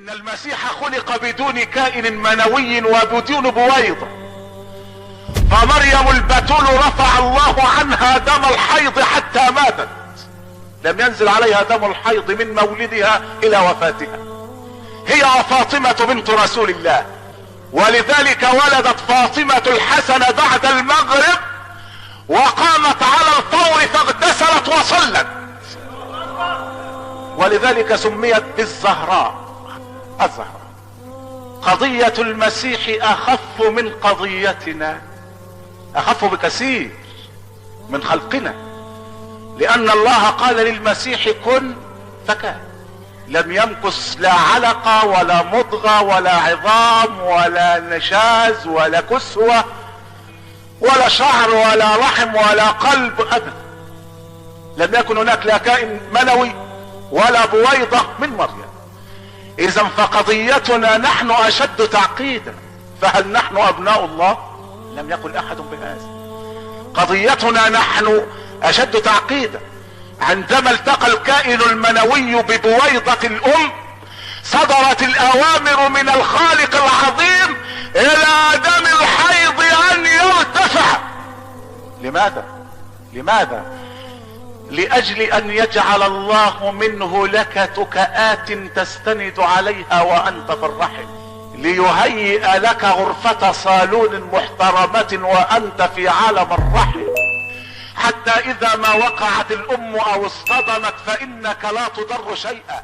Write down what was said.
ان المسيح خلق بدون كائن منوي وبدون بويضة، فمريم البتول رفع الله عنها دم الحيض حتى ماتت، لم ينزل عليها دم الحيض من مولدها الى وفاتها. هي وفاطمة بنت رسول الله، ولذلك ولدت فاطمة الحسن بعد المغرب وقامت على الفور فاغتسلت وصلت، ولذلك سميت بالزهراء. الزهراء. قضية المسيح اخف من قضيتنا، اخف بكثير من خلقنا، لان الله قال للمسيح كن فكان، لم يمكث لا علقة ولا مضغة ولا عظام ولا نشاز ولا كسوة ولا شعر ولا رحم ولا قلب ابدا، لم يكن هناك لا كائن منوي ولا بويضة من مريم. اذا فقضيتنا نحن اشد تعقيدا، فهل نحن ابناء الله؟ لم يقل احد بهذا. قضيتنا نحن اشد تعقيدا. عندما التقى الكائن المنوي ببويضة الام صدرت الاوامر من الخالق العظيم الى دم الحيض ان يرتفع. لماذا؟ لاجل ان يجعل الله منه لك تكآت تستند عليها وانت في الرحم، ليهيئ لك غرفة صالون محترمة وانت في عالم الرحم، حتى اذا ما وقعت الام او اصطدمت فانك لا تضر شيئا.